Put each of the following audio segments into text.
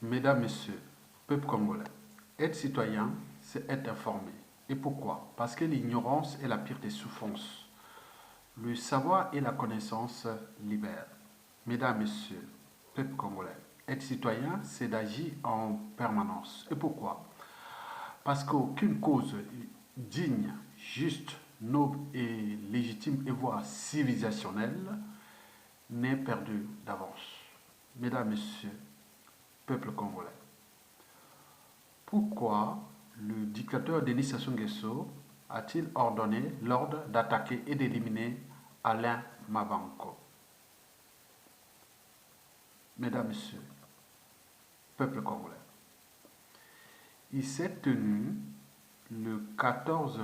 Mesdames, Messieurs, peuple congolais, être citoyen, c'est être informé. Et pourquoi? Parce que l'ignorance est la pire des souffrances. Le savoir et la connaissance libèrent. Mesdames, Messieurs, peuple congolais, être citoyen, c'est d'agir en permanence. Et pourquoi? Parce qu'aucune cause digne, juste, noble et légitime et voire civilisationnelle n'est perdue d'avance. Mesdames, Messieurs, peuple congolais, pourquoi le dictateur Denis Sassou Nguesso a-t-il ordonné l'ordre d'attaquer et d'éliminer Alain Mabanko? Mesdames, Messieurs, peuple congolais, il s'est tenu le 14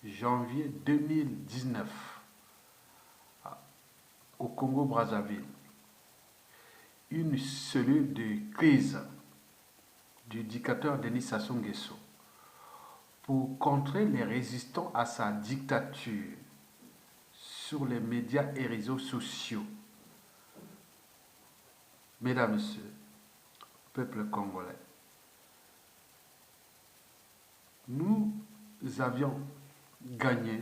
janvier 2019 au Congo-Brazzaville une cellule de crise du dictateur Denis Sassou Nguesso pour contrer les résistants à sa dictature sur les médias et réseaux sociaux. Mesdames, Messieurs, peuple congolais, nous avions gagné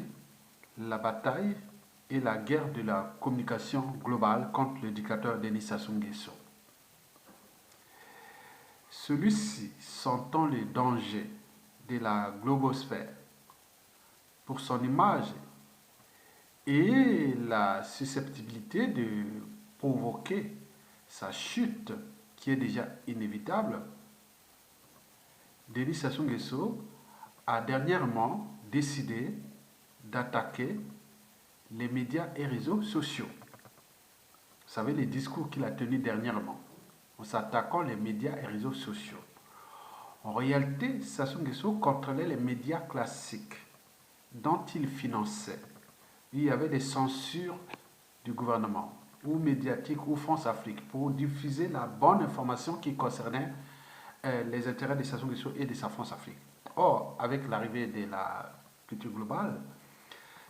la bataille et la guerre de la communication globale contre le dictateur Denis Sassou Nguesso. Celui-ci, sentant les dangers de la globosphère pour son image et la susceptibilité de provoquer sa chute qui est déjà inévitable, Denis Sassou Nguesso a dernièrement décidé d'attaquer les médias et réseaux sociaux. Vous savez les discours qu'il a tenus dernièrement en s'attaquant les médias et réseaux sociaux. En réalité, Sassou Nguesso contrôlait les médias classiques dont il finançait. Il y avait des censures du gouvernement, ou médiatiques, ou France-Afrique, pour diffuser la bonne information qui concernait les intérêts de Sassou Nguesso et de sa France-Afrique. Or, avec l'arrivée de la culture globale,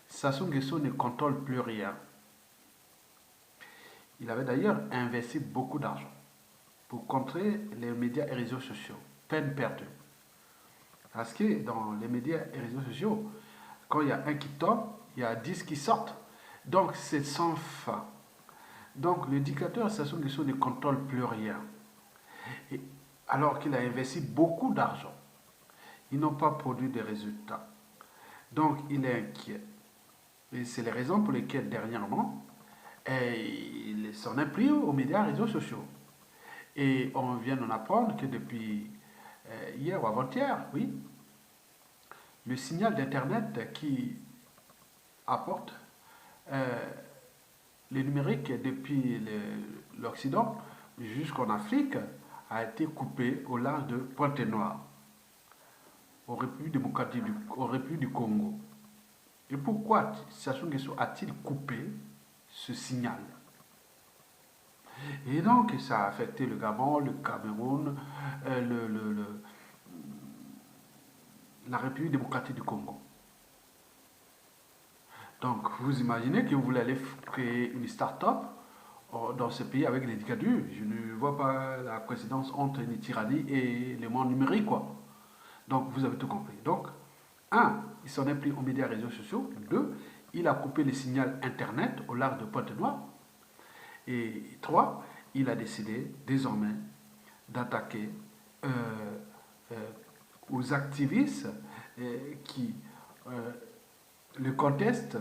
Sassou Nguesso ne contrôle plus rien. Il avait d'ailleurs investi beaucoup d'argent pour contrer les médias et réseaux sociaux. Peine perdue. Parce que dans les médias et réseaux sociaux, quand il y a un qui tombe, il y a 10 qui sortent. Donc c'est sans fin. Donc le dictateur Sassou Nguesso ne contrôle plus rien. Et alors qu'il a investi beaucoup d'argent, ils n'ont pas produit de résultats. Donc il est inquiet. Et c'est les raisons pour lesquelles dernièrement, il s'en est pris aux médias et réseaux sociaux. Et on vient d'en apprendre que depuis hier ou avant-hier, oui, le signal d'Internet qui apporte le numérique depuis l'Occident jusqu'en Afrique a été coupé au large de Pointe-Noire, au République du Congo. Et pourquoi Sassou Nguesso a-t-il coupé ce signal? Et donc, ça a affecté le Gabon, le Cameroun, la République démocratique du Congo. Donc, vous imaginez que vous voulez aller créer une start-up dans ce pays avec des dictatures. Je ne vois pas la coïncidence entre une tyrannie et le monde numérique, quoi. Donc, vous avez tout compris. Donc, un, il s'en est pris aux médias et réseaux sociaux. Deux, il a coupé le signal Internet au large de Pointe-Noire. Et trois, il a décidé désormais d'attaquer euh, euh, aux activistes qui le contestent,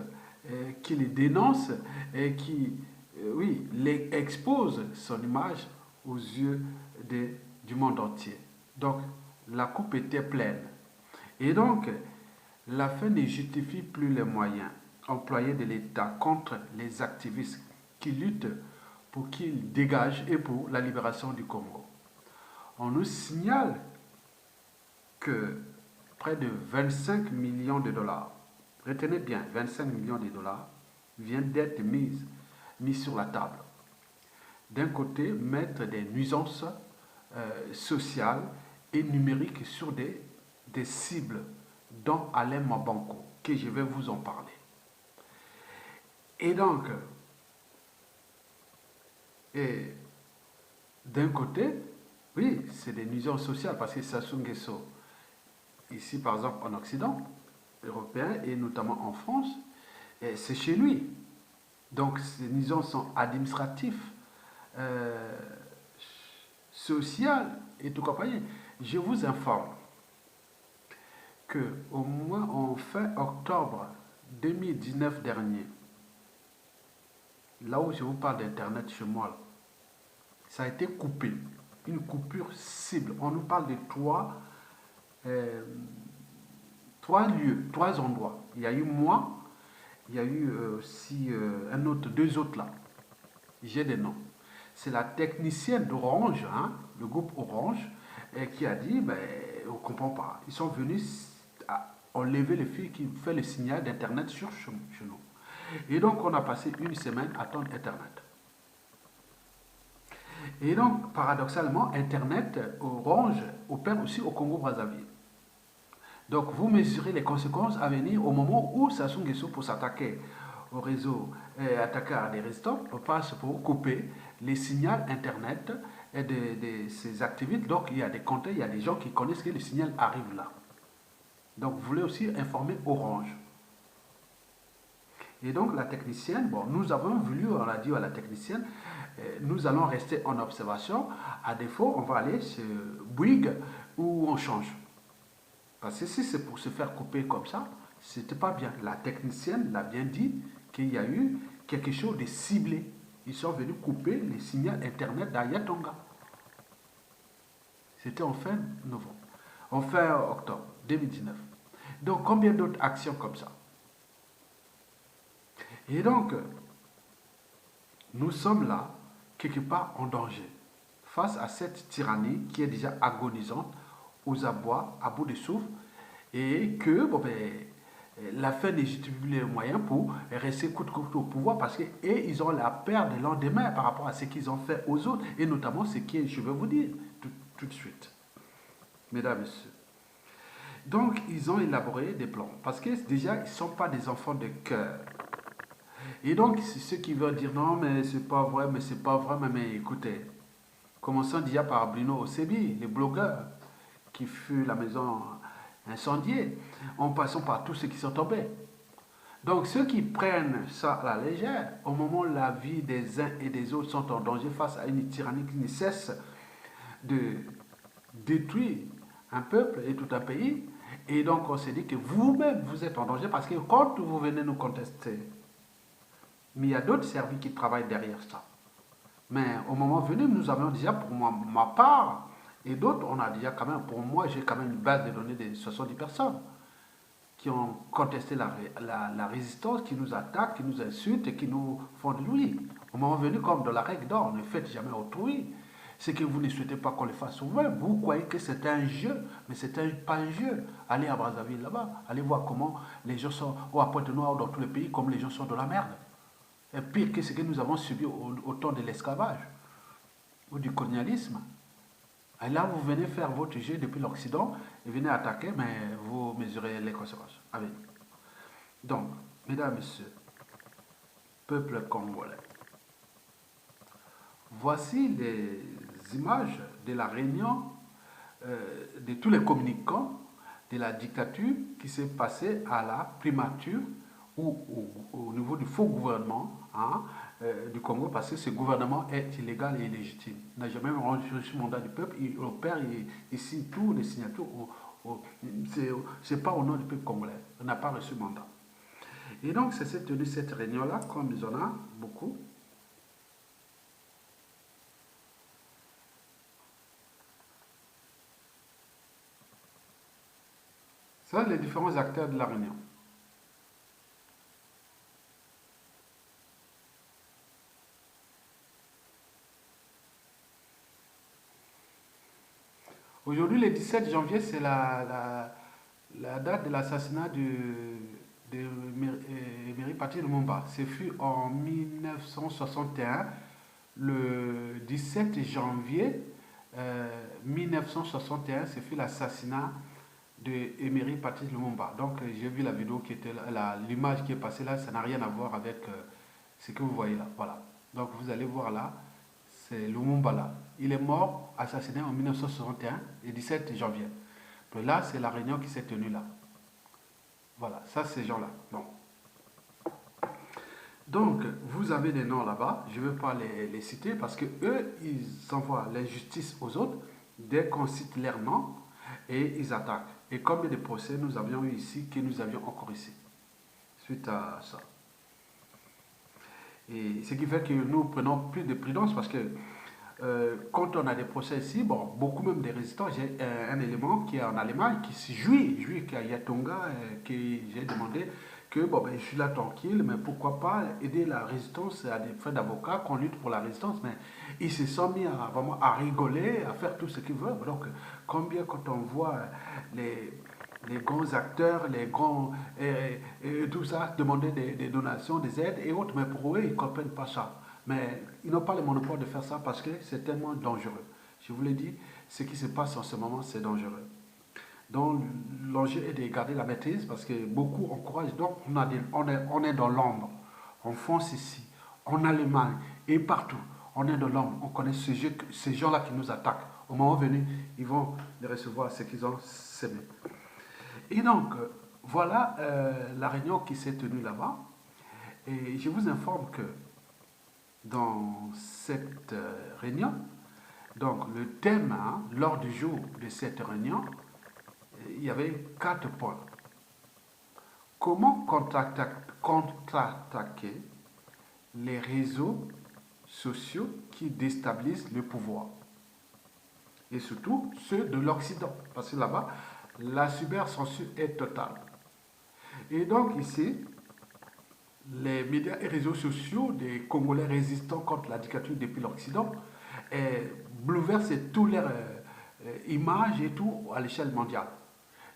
qui les dénoncent et qui, oui, les expose son image aux yeux du monde entier. Donc, la coupe était pleine. Et donc, la fin ne justifie plus les moyens employés de l'État contre les activistes qui luttent pour qu'ils dégagent et pour la libération du Congo. On nous signale que près de 25 millions de dollars, retenez bien, 25 millions de dollars viennent d'être mis sur la table. D'un côté, mettre des nuisances sociales et numériques sur des cibles, dont Alain Mabanko, que je vais vous en parler. Et donc, d'un côté, Oui, c'est des nuisances sociales parce que Sassou Nguesso, ici par exemple en Occident européen et notamment en France, c'est chez lui. Donc ces nuisances sont administratives, euh, sociales et tout compagnie. Je vous informe que au moins en fin octobre 2019 dernier, là où je vous parle d'Internet chez moi, ça a été coupé. Une coupure cible. On nous parle de euh, trois lieux, trois endroits. Il y a eu moi, il y a eu aussi un autre, deux autres là. J'ai des noms. C'est la technicienne d'Orange, hein, le groupe Orange, qui a dit, ben, on ne comprend pas. Ils sont venus enlever le fil qui fait le signal d'Internet chez nous. Et donc, on a passé une semaine à attendre Internet. Et donc, paradoxalement, Internet, Orange, opère aussi au Congo-Brazzaville. Donc, vous mesurez les conséquences à venir au moment où Sassou Nguesso, pour s'attaquer au réseau, attaquer à des restants, passe pour couper les signaux Internet de ces activités. Donc, il y a des comptes, il y a des gens qui connaissent que le signal arrive là. Donc, vous voulez aussi informer Orange. Et donc, la technicienne, bon, nous avons voulu, on a dit à la technicienne, nous allons rester en observation. À défaut, on va aller chez Bouygues où on change. Parce que si c'est pour se faire couper comme ça, c'était pas bien. La technicienne l'a bien dit qu'il y a eu quelque chose de ciblé. Ils sont venus couper les signaux Internet d'Ayatonga. C'était en fin novembre, en fin octobre 2019. Donc, combien d'autres actions comme ça? Et donc, nous sommes là, quelque part en danger, face à cette tyrannie qui est déjà agonisante, aux abois, à bout de souffle, et que bon, ben, la fin légitime les moyens pour rester coûte que coûte au pouvoir parce qu'ils ont la peur de lendemain par rapport à ce qu'ils ont fait aux autres, et notamment ce qui est, je vais vous dire tout de suite, mesdames et messieurs. Donc, ils ont élaboré des plans parce que déjà, ils ne sont pas des enfants de cœur. Et donc, ceux qui veulent dire non, mais c'est pas vrai, mais c'est pas vrai, mais écoutez, commençons déjà par Bruno Osebi, les blogueurs, qui fut la maison incendiée, en passant par tous ceux qui sont tombés. Donc, ceux qui prennent ça à la légère, au moment où la vie des uns et des autres sont en danger face à une tyrannie qui ne cesse de détruire un peuple et tout un pays, et donc on s'est dit que vous-même, vous êtes en danger parce que quand vous venez nous contester, mais il y a d'autres services qui travaillent derrière ça. Mais au moment venu, nous avons déjà, pour moi, ma part, et d'autres, on a déjà quand même, pour moi, j'ai quand même une base de données de 70 personnes qui ont contesté la résistance, qui nous attaquent, qui nous insultent et qui nous font de l'ouïe. Au moment venu, comme dans la règle d'or, ne faites jamais autrui. Ce que vous ne souhaitez pas qu'on le fasse vous-même. Vous croyez que c'est un jeu, mais c'est pas un jeu. Allez à Brazzaville là-bas, allez voir comment les gens sont, ou à Pointe-Noire, dans tout le pays, comme les gens sont dans la merde. Et pire que ce que nous avons subi au temps de l'esclavage ou du colonialisme. Et là, vous venez faire votre jeu depuis l'Occident et venez attaquer, mais vous mesurez les conséquences. Avec. Donc, mesdames, messieurs, peuple congolais, voici les images de la réunion de tous les communicants de la dictature qui s'est passée à la primature ou au niveau du faux gouvernement, hein, du Congo, parce que ce gouvernement est illégal et illégitime. Il n'a jamais rendu le mandat du peuple, il opère, il signe tous les signatures. C'est pas au nom du peuple congolais. On n'a pas reçu mandat. Et donc, c'est cette réunion-là, comme il y en a beaucoup. Ça, les différents acteurs de la réunion. Aujourd'hui, le 17 janvier, c'est la date de l'assassinat de Emery Patrice Lumumba. Ce fut en 1961, le 17 janvier 1961, ce fut l'assassinat de Emery Patrice Lumumba. Donc, j'ai vu la vidéo qui était là, l'image qui est passée là, ça n'a rien à voir avec ce que vous voyez là. Voilà. Donc, vous allez voir là, c'est Lumumba là. Il est mort, assassiné en 1961, le 17 janvier. Donc là, c'est la réunion qui s'est tenue là. Voilà, ça, ces gens-là. Bon. Donc, vous avez des noms là-bas, je ne veux pas les citer parce que eux, ils envoient l'injustice aux autres dès qu'on cite leurs noms et ils attaquent. Et combien de procès nous avions eu ici que nous avions encore ici, suite à ça. Et ce qui fait que nous prenons plus de prudence parce que quand on a des procès ici, bon, beaucoup même des résistants, j'ai un élément qui est en Allemagne qui se jouit qui est à Yatonga, que j'ai demandé que bon, ben, je suis là tranquille, mais pourquoi pas aider la résistance à des frais d'avocat, qu'on lutte pour la résistance, mais ils se sont mis à, vraiment à rigoler, à faire tout ce qu'ils veulent. Donc, combien quand on voit les grands acteurs, les grands, tout ça, demander des donations, des aides et autres, mais pour eux, ils ne comprennent pas ça. Mais ils n'ont pas le monopole de faire ça parce que c'est tellement dangereux. Je vous l'ai dit, ce qui se passe en ce moment, c'est dangereux. Donc l'enjeu est de garder la maîtrise parce que beaucoup encouragent. Donc on est dans l'ombre. On fonce ici, en Allemagne et partout. On est dans l'ombre. On connaît ces gens-là qui nous attaquent. Au moment venu, ils vont les recevoir ce qu'ils ont semé. Et donc, voilà la réunion qui s'est tenue là-bas. Et je vous informe que dans cette réunion, donc le thème, hein, lors du jour de cette réunion, il y avait 4 points. Comment contre-attaquer les réseaux sociaux qui déstabilisent le pouvoir? Et surtout ceux de l'Occident. Parce que là-bas, la cybercensure est totale. Et donc ici, les médias et réseaux sociaux des Congolais résistants contre la dictature depuis l'Occident bouleversent toutes leurs images et tout à l'échelle mondiale.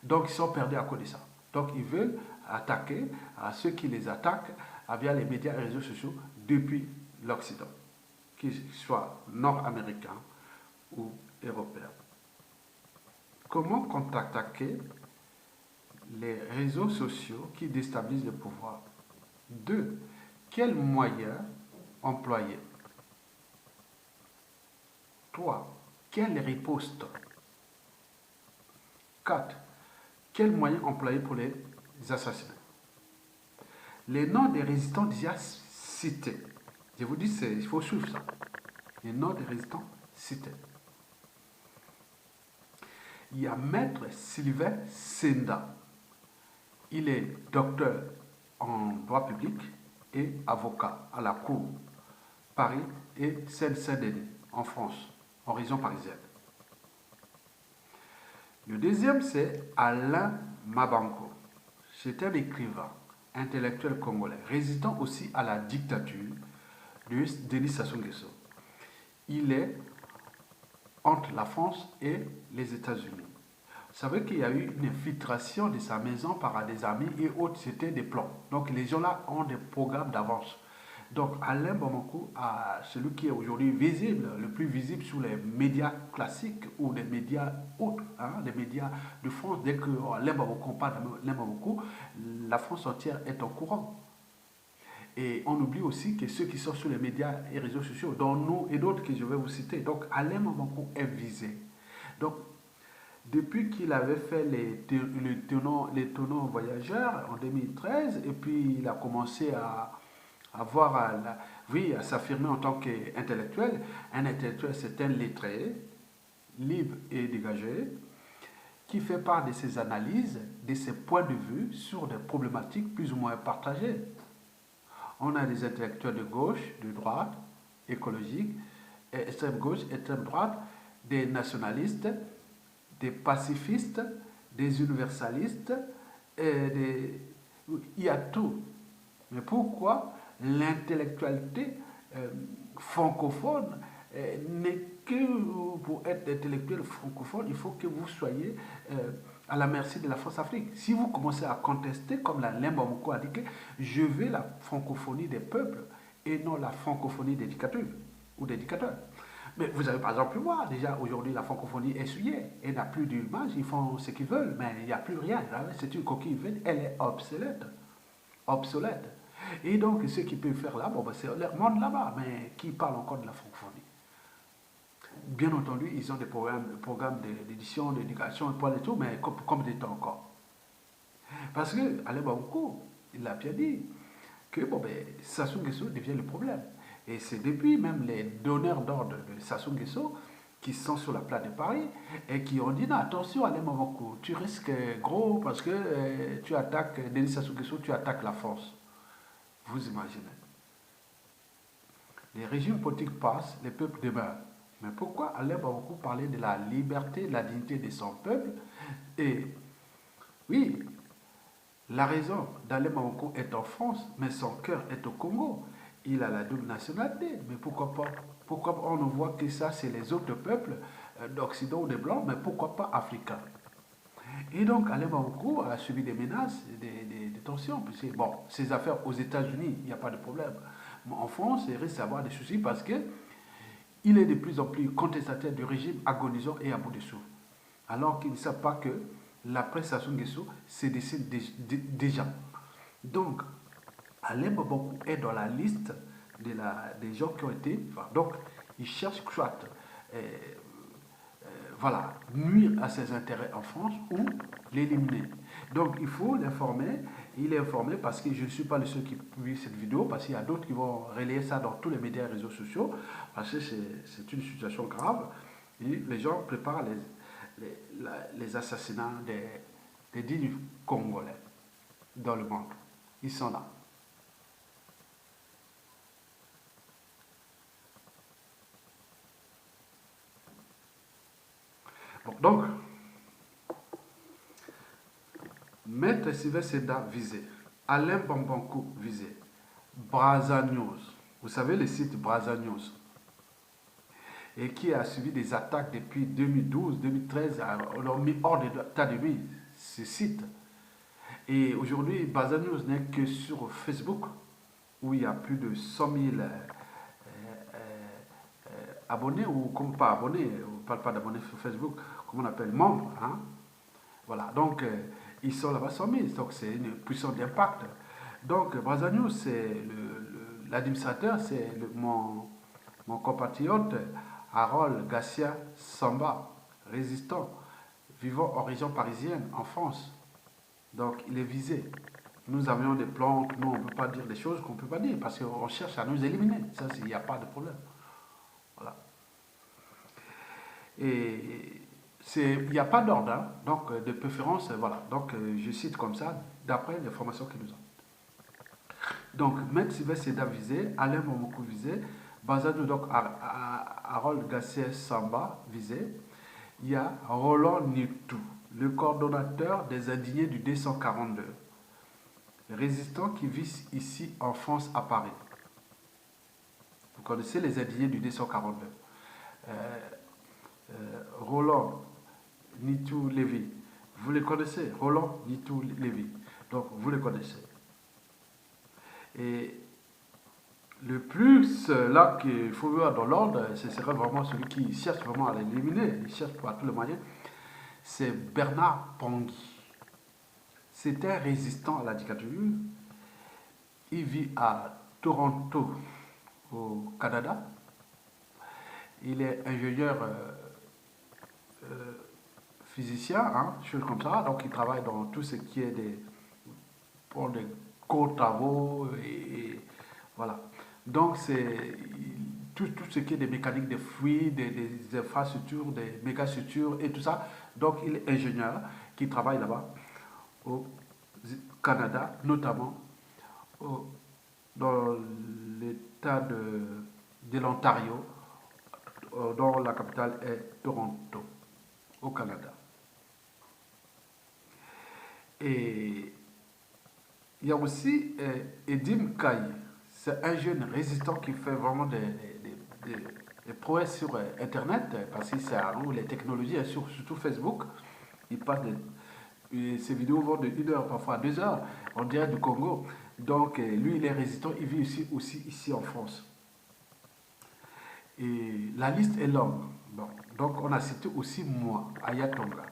Donc ils sont perdus à cause de ça. Donc ils veulent attaquer à ceux qui les attaquent via les médias et réseaux sociaux depuis l'Occident, qu'ils soient nord-américains ou européens. Comment contre-attaquer les réseaux sociaux qui déstabilisent le pouvoir? 2. Quels moyens employer? 3. Quelle riposte? 4. Quels moyens employer pour les assassiner? Les noms des résistants déjà cités. Je vous dis, il faut suivre ça. Les noms des résistants cités. Il y a Maître Sylvain Senda. Il est docteur en droit public et avocat à la Cour Paris et Seine-Saint-Denis en France, en région parisienne. Le deuxième, c'est Alain Mabanko. C'est un écrivain, intellectuel congolais, résistant aussi à la dictature de Denis Sassou Nguesso. Il est entre la France et les États-Unis. Vous savez qu'il y a eu une infiltration de sa maison par des amis et autres, c'était des plans. Donc les gens-là ont des programmes d'avance. Donc Alain Mabanko, celui qui est aujourd'hui visible, le plus visible sur les médias classiques ou les médias autres, hein, les médias de France, dès que Alain Mabanko parle d'Alain Mabanko, la France entière est au courant. Et on oublie aussi que ceux qui sont sur les médias et réseaux sociaux, dont nous et d'autres que je vais vous citer, donc Alain Mabanko est visé. Donc depuis qu'il avait fait les tonneaux voyageurs en 2013, et puis il a commencé à à s'affirmer en tant qu'intellectuel. Un intellectuel, c'est un lettré, libre et dégagé, qui fait part de ses analyses, de ses points de vue sur des problématiques plus ou moins partagées. On a des intellectuels de gauche, de droite, écologique, extrême gauche, extrême droite, des nationalistes, des pacifistes, des universalistes, il y a tout. Mais pourquoi l'intellectualité francophone n'est que pour être intellectuel francophone, il faut que vous soyez à la merci de la France-Afrique. Si vous commencez à contester, comme Alain Mabanko a dit, que je veux la francophonie des peuples et non la francophonie des dictatures ou des dictateurs. Mais vous avez par exemple pu voir, déjà aujourd'hui la francophonie est souillée, elle n'a plus d'image, ils font ce qu'ils veulent, mais il n'y a plus rien. C'est une coquille vide, elle est obsolète. Obsolète. Et donc, ceux qui peuvent faire là, bon, ben, c'est leur monde là-bas, mais qui parlent encore de la francophonie. bien entendu, ils ont des programmes d'édition, d'éducation, et tout, mais combien de temps encore? Parce que Alain Bamako, il a bien dit que bon, ben, Sassou Nguesso devient le problème. Et c'est depuis même les donneurs d'ordre de Sassou Nguesso qui sont sur la place de Paris et qui ont dit non, attention Alain Bamako, tu risques gros parce que tu attaques Denis Sassou Nguesso, tu attaques la France. Vous imaginez. Les régimes politiques passent, les peuples demeurent. Mais pourquoi Alain Bamako parler de la liberté, de la dignité de son peuple? Et oui, la raison d'Alain Bamako est en France, mais son cœur est au Congo. Il a la double nationalité. Mais pourquoi pas? Pourquoi on ne voit que ça, c'est les autres peuples d'Occident ou des Blancs, mais pourquoi pas africains? Et donc, Alain Bamako a subi des menaces, des tensions. Puisque, bon, ses affaires aux États-Unis, il n'y a pas de problème. Mais en France, il risque d'avoir des soucis parce que il est de plus en plus contestataire du régime agonisant et à bout de souffle. Alors qu'ils ne savent pas que l'après Sassou Nguesso se dessine déjà. Donc, Alain Bamako est dans la liste des gens qui ont été. Enfin, donc, il cherche soit voilà, nuire à ses intérêts en France ou l'éliminer. Donc, il faut l'informer. Il est informé parce que je ne suis pas le seul qui publie cette vidéo, parce qu'il y a d'autres qui vont relayer ça dans tous les médias et réseaux sociaux, parce que c'est une situation grave. Et les gens préparent les assassinats des dignes Congolais dans le monde. Ils sont là. Bon, donc, Maître Sylvestre Seda visé, Alain Bambankou visé, Braza News, vous savez le site Braza News, et qui a subi des attaques depuis 2012-2013, on l'a mis hors d'état de nuit, ce site. Et aujourd'hui, Braza News n'est que sur Facebook, où il y a plus de 100 000 abonnés, ou comme pas abonnés, on ne parle pas d'abonnés sur Facebook, comme on appelle membres. Hein? Voilà, donc ils sont là-bas 100 000, donc c'est une puissance d'impact. Donc Braza News, c'est l'administrateur, c'est mon compatriote Harold Garcia Samba, résistant, vivant en région parisienne, en France. Donc il est visé. Nous avions des plans, nous on ne peut pas dire des choses qu'on ne peut pas dire, parce qu'on cherche à nous éliminer. Ça, il n'y a pas de problème. Voilà. Et il n'y a pas d'ordre, hein, donc de préférence, voilà. Donc je cite comme ça, d'après les formations que nous avons. Donc, Maître Sylvestre Seda visé, Alain Bamako visé, Bazadou, donc Harold Garcia Samba visé. Il y a Roland Nitou, le coordonnateur des indignés du D142, résistant qui vit ici en France à Paris. Vous connaissez les indignés du D142. Roland Nitou Lévy, vous les connaissez, Roland Nitou Lévy, donc vous les connaissez. Et le plus là qu'il faut voir dans l'ordre, ce serait vraiment celui qui cherche vraiment à l'éliminer, il cherche par tous les moyens, c'est Bernard Pangui. C'est un résistant à la dictature. Il vit à Toronto, au Canada. Il est ingénieur physicien, hein, choses comme ça. Donc il travaille dans tout ce qui est pour des gros travaux et voilà. Donc c'est tout ce qui est des mécaniques des fluides, des infrastructures, des mégastructures et tout ça. Donc il est ingénieur qui travaille là-bas au Canada, notamment dans l'état de l'Ontario, dont la capitale est Toronto, au Canada. Et il y a aussi Edim Kaye, c'est un jeune résistant qui fait vraiment des prouesses sur Internet, parce que c'est à nous les technologies, et surtout Facebook. Il passe ces vidéos vont de 1 heure, parfois à 2 heures, on dirait du Congo. Donc lui, il est résistant, il vit aussi ici en France. Et la liste est longue. Bon, donc on a cité aussi moi, Ayatonga.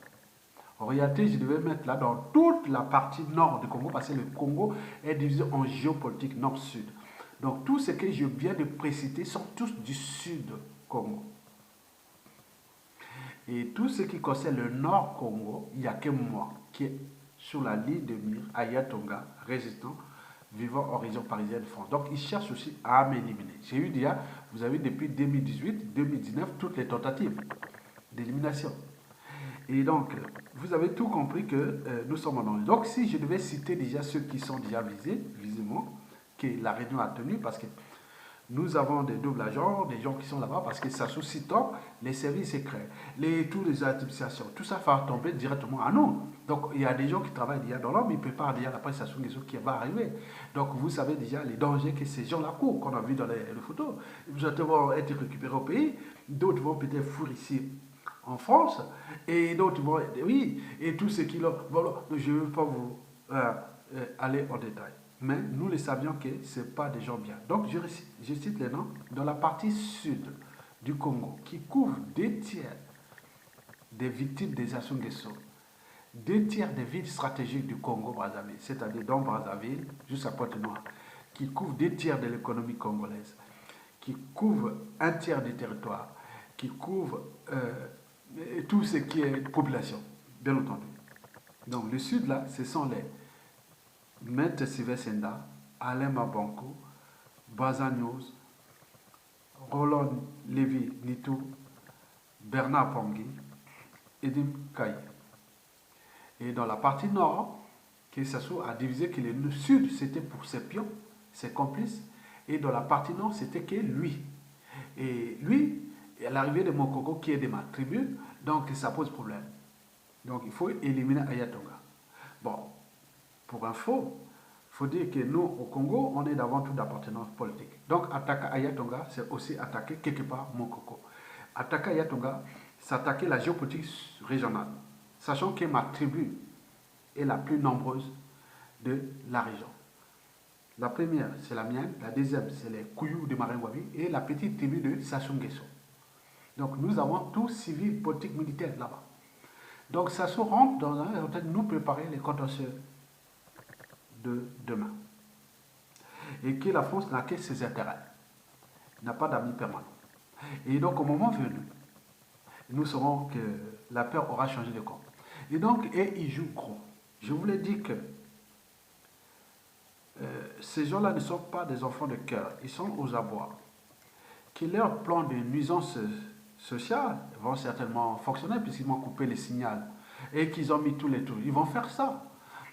En réalité, je devais mettre là dans toute la partie nord du Congo, parce que le Congo est divisé en géopolitique nord-sud. Donc tout ce que je viens de préciter sont tous du sud Congo. Et tout ce qui concerne le Nord Congo, il n'y a que moi qui est sur la ligne de mire à Yatonga, résistant, vivant en région parisienne de France. Donc ils cherchent aussi à m'éliminer. J'ai eu déjà, vous avez depuis 2018, 2019, toutes les tentatives d'élimination. Et donc, vous avez tout compris que nous sommes en danger. Donc, si je devais citer déjà ceux qui sont déjà visés, visiblement, que la réunion a tenu, parce que nous avons des doubles agents, des gens qui sont là-bas, parce que ça suscite les services secrets, tous les administrations, tout ça va tomber directement à nous. Donc, il y a des gens qui travaillent déjà dans l'homme, ils préparent déjà la prestation des autres qui va arriver. Donc, vous savez déjà les dangers que ces gens-là courent, qu'on a vu dans les photos. Certains vont être récupérés au pays, d'autres vont peut-être fuir ici en France, et d'autres vont, oui, et tout ce qui leur, voilà, je ne veux pas vous aller en détail. Mais nous le savions que ce n'est pas des gens bien. Donc je cite les noms. Dans la partie sud du Congo, qui couvre 2 tiers des victimes des Assou Nguesso, 2 tiers des villes stratégiques du Congo-Brazzaville, c'est-à-dire dans Brazzaville jusqu'à Pointe-Noire, qui couvre 2 tiers de l'économie congolaise, qui couvre 1 tiers du territoire, qui couvre tout ce qui est population, bien entendu. Donc le sud là, ce sont les Maître Sylvestre Senda, Alain Mabanko, Bazanios, Roland Lévy Nitou, Bernard Pongui, Edim Kaye. Et dans la partie nord, Kesassou a divisé que le sud c'était pour ses pions, ses complices, et dans la partie nord c'était que lui. Et lui, à l'arrivée de Mokoko qui est de ma tribu, donc ça pose problème. Donc il faut éliminer Ayatonga. Bon, pour info, il faut dire que nous, au Congo, on est d'avant tout d'appartenance politique. Donc attaquer Ayatonga, c'est aussi attaquer quelque part Mokoko. Attaquer Ayatonga, c'est attaquer la géopolitique régionale, sachant que ma tribu est la plus nombreuse de la région. La première, c'est la mienne. La deuxième, c'est les Kouyou de Maringouavi et la petite tribu de Sassou Nguesso. Donc nous avons tous civils, politiques, militaires là-bas. Donc Sassou rentre dans un hôtel nous préparer les contentieux de demain. Et que la France n'a que ses intérêts. N'a pas d'amis permanents. Et donc au moment venu, nous saurons que la peur aura changé de camp. Et donc, ils jouent gros. Je vous l'ai dit que ces gens-là ne sont pas des enfants de cœur, ils sont aux abois. Que leur plan de nuisance sociale vont certainement fonctionner puisqu'ils vont couper les signaux et qu'ils ont mis tous les tours. Ils vont faire ça,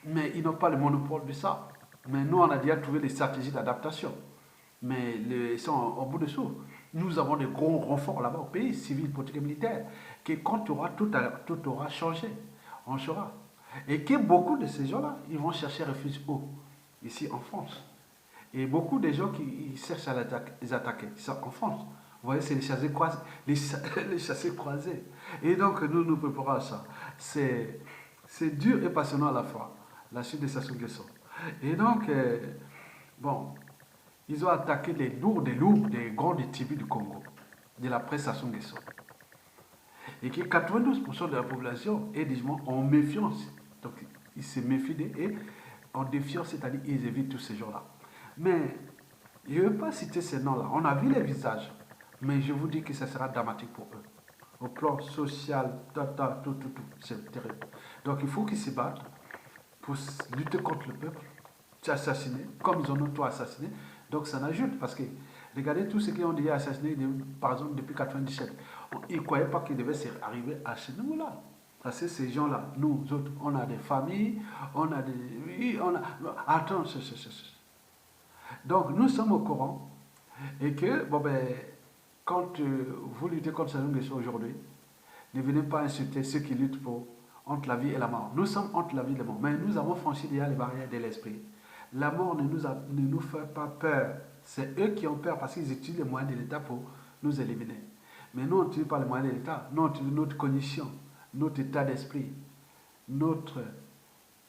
mais ils n'ont pas le monopole de ça. Mais nous, on a déjà trouvé des stratégies d'adaptation. Mais ils sont au bout de souffle. Nous avons des gros renforts là-bas au pays, civil, politique et militaire, que quand tout aura changé, on saura. Et que beaucoup de ces gens-là, ils vont chercher refuge où? Ici en France. Et beaucoup de gens qui cherchent à les attaquer, ils sont en France. Vous voyez, c'est les chassés croisés. Les chassés croisés. Et donc, nous préparons à ça. C'est dur et passionnant à la fois, la suite de Sassou Nguesso. Et donc, bon, ils ont attaqué les lourds, des grandes tribus du Congo, de la presse Sassou Nguesso. Et que 92% de la population est disons, en méfiance. Donc, ils se méfient et en défiance, c'est-à-dire ils évitent tous ces gens-là. Mais je ne veux pas citer ces noms-là. On a vu les visages, mais je vous dis que ça sera dramatique pour eux. Au plan social, tout. C'est terrible. Donc, il faut qu'ils se battent pour lutter contre le peuple, assassiner, comme ils en ont tout assassiné. Donc, ça n'ajoute parce que regardez tous ceux qui ont déjà assassiné, par exemple, depuis 1997. Ils ne croyaient pas qu'ils devaient arriver à ce niveau-là. Parce que ces gens-là, nous autres, on a des familles, on a des... Oui, on a... Attends, donc, nous sommes au courant et que, bon ben, quand vous luttez contre Sassou Nguesso aujourd'hui, ne venez pas insulter ceux qui luttent entre la vie et la mort. Nous sommes entre la vie et la mort, mais nous avons franchi déjà les barrières de l'esprit. La mort ne nous fait pas peur. C'est eux qui ont peur parce qu'ils utilisent les moyens de l'État pour nous éliminer. Mais nous, on n'utilise pas les moyens de l'État. Nous, on utilise notre condition, notre état d'esprit, notre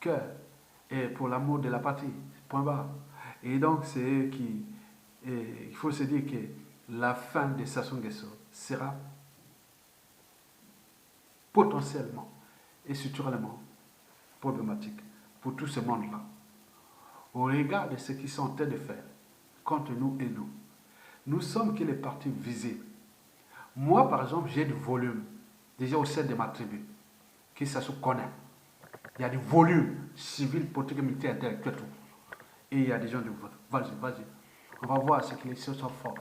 cœur et pour l'amour de la patrie. Point barre. Et donc, c'est eux qui... il faut se dire que la fin de Sassou Nguesso sera potentiellement et structurellement problématique pour tout ce monde-là. Au regard de ce qu'ils sont en train de faire contre nous et nous sommes que les partis visibles. Moi, par exemple, j'ai du volume. déjà au sein de ma tribu, qui ça se connaît. Il y a du volume civil, politique, militaire, intellectuel, tout. Et il y a des gens du vote. Vas-y, vas-y. On va voir ce que les choses sont forts.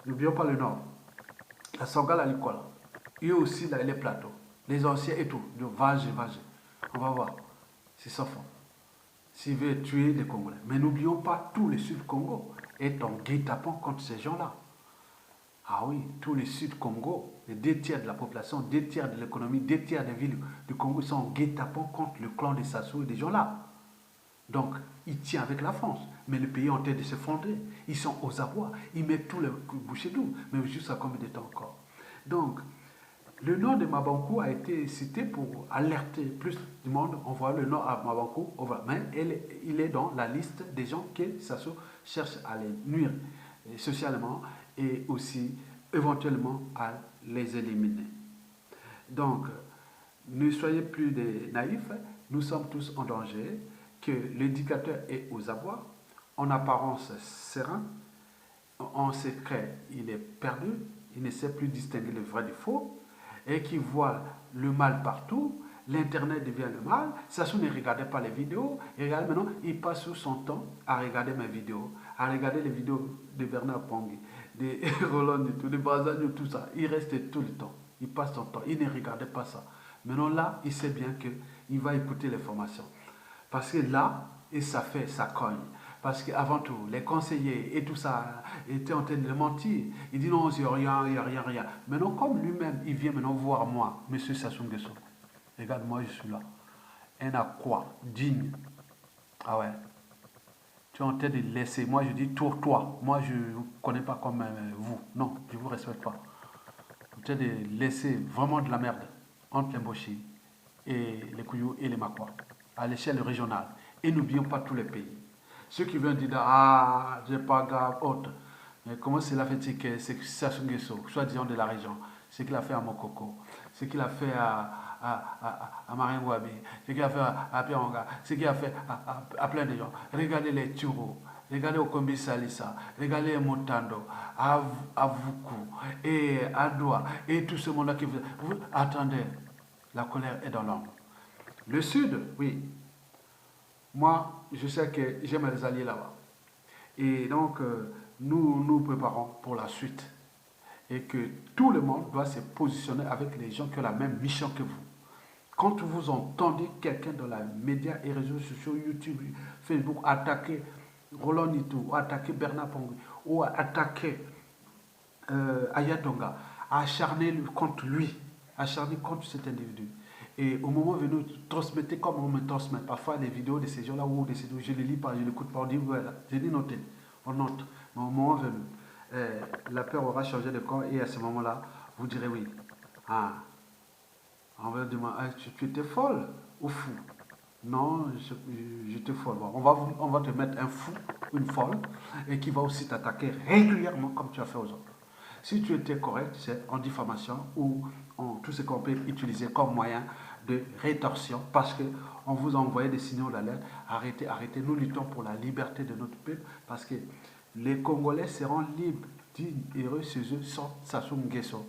N'oublions pas le Nord. La Sangale à l'école. Eux aussi, là, les plateaux. Les anciens et tout. Donc, vas-y, vas-y. On va voir. C'est ça fort. S'ils veulent tuer les Congolais. Mais n'oublions pas tout le Sud-Congo est en guet-apens contre ces gens-là. Ah oui, tout le Sud-Congo, les 2 tiers de la population, 2 tiers de l'économie, 2 tiers des villes du Congo sont en guet-apens contre le clan des Sassou et des gens-là. Donc, ils tiennent avec la France. Mais le pays est en train de s'effondrer. Ils sont aux abois. Ils mettent tous les bouchées d'eau. Mais jusqu'à combien de temps encore? Donc, le nom de Mabankou a été cité pour alerter plus du monde. On voit le nom à Mabankou. Mais il est dans la liste des gens qui Sassou cherche à les nuire socialement et aussi éventuellement à les éliminer. Donc, ne soyez plus des naïfs. Nous sommes tous en danger. Que l'éducateur est aux abois, en apparence serein, en secret il est perdu, il ne sait plus distinguer le vrai du faux, et qui voit le mal partout, l'internet devient le mal, Sassou ne regardait pas les vidéos, et regarde maintenant, il passe tout son temps à regarder mes vidéos, à regarder les vidéos de Bernard Pongui, de Roland et tout, de Bazagno, tout ça, il restait tout le temps, il passe son temps, il ne regardait pas ça. Maintenant là, il sait bien qu'il va écouter les formations. Parce que là, et ça cogne. Parce qu'avant tout, les conseillers et tout ça étaient en train de le mentir. Il dit non, il n'y a rien, il n'y a rien, rien. Maintenant, comme lui-même, il vient maintenant voir moi, M. Sassou Nguesso. Regarde, moi, je suis là. Un à quoi? Digne. Ah ouais. Tu es en train de laisser. Moi, je dis tour-toi. Moi, je ne vous connais pas comme vous. Non, je ne vous respecte pas. En train de laisser vraiment de la merde entre les Mboshi et les Kouyou et les Makwa à l'échelle régionale. Et n'oublions pas tous les pays. Ceux qui viennent dire ah, j'ai pas grave, autre. Mais comment cela fait-il que c'est Sassou Nguesso, soi-disant de la région, ce qu'il a fait à Mokoko, ce qu'il a fait à Marien Wabi, ce qu'il a fait à Pieranga, ce qu'il a fait à plein de gens. Regardez les Turo, regardez Okombi Salissa, regardez Motando, à Vuku, et à Doua, et tout ce monde-là qui vous... Attendez, la colère est dans l'ombre. Le Sud, oui. Moi, je sais que j'ai mes alliés là-bas. Et donc, nous nous préparons pour la suite. Et que tout le monde doit se positionner avec les gens qui ont la même mission que vous. Quand vous entendez quelqu'un dans les médias et réseaux sociaux, YouTube, Facebook, attaquer Roland Nitou, ou attaquer Bernard Pongui, ou attaquer Ayatonga, acharner contre lui, acharner contre cet individu. Et au moment venu, transmettez comme on me transmet parfois des vidéos de ces gens-là ou de ces gens, je ne les lis pas, je ne les écoute pas, on dit voilà, je dis noter, on note. Mais au moment venu, la peur aura changé de camp et à ce moment-là, vous direz oui. Ah, on va demander, ah, tu étais folle ou fou? Non, j'étais folle. Bon, on va te mettre un fou, une folle, et qui va aussi t'attaquer régulièrement comme tu as fait aux autres. Si tu étais correct, c'est en diffamation ou en tout ce qu'on peut utiliser comme moyen de rétorsion parce qu'on vous a envoyé des signaux d'alerte. Arrêtez, arrêtez. Nous luttons pour la liberté de notre peuple parce que les Congolais seront libres, dignes et heureux chez eux sans Sassou Nguesso.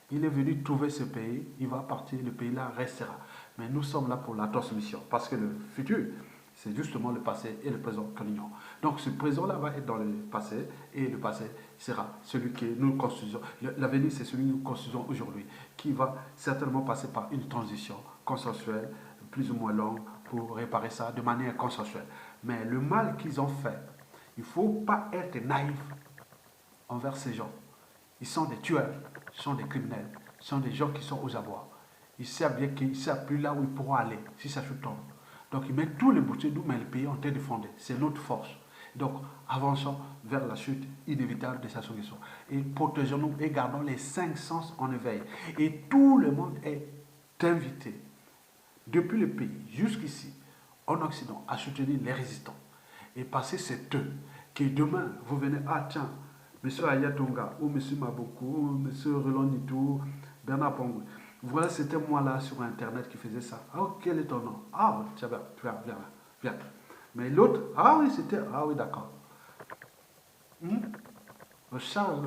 Il est venu trouver ce pays, il va partir, le pays là restera. Mais nous sommes là pour la transmission parce que le futur, c'est justement le passé et le présent que l'union. Donc ce présent-là va être dans le passé et le passé sera celui que nous construisons. L'avenir, c'est celui que nous construisons aujourd'hui, qui va certainement passer par une transition consensuelle, plus ou moins longue, pour réparer ça de manière consensuelle. Mais le mal qu'ils ont fait, il ne faut pas être naïf envers ces gens. Ils sont des tueurs, ils sont des criminels, ils sont des gens qui sont aux abois. Ils savent bien qu'ils ne savent plus là où ils pourront aller si ça se tombe. Donc ils mettent tous les boutiers d'où mais le pays en train de fonder. C'est notre force. Donc avançons vers la chute inévitable de Sassou Nguesso. Et protégeons-nous et gardons les 5 sens en éveil. Et tout le monde est invité, depuis le pays jusqu'ici, en Occident, à soutenir les résistants. Et passer c'est eux que demain, vous venez, ah tiens, M. Ayatonga, ou M. Maboku, ou M. Roland Nitou, Bernard Pongui. Voilà, c'était moi là sur Internet qui faisait ça. Ah, quel est ton nom? Ah, tiens, viens. Mais l'autre, ah oui, c'était, ah oui, d'accord. On charge,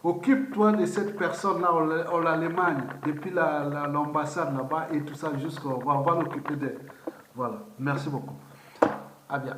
Occupe-toi de cette personne-là en Allemagne, depuis l'ambassade là-bas et tout ça, jusqu'au. On va l'occuper d'elle. Voilà. Merci beaucoup. À bien.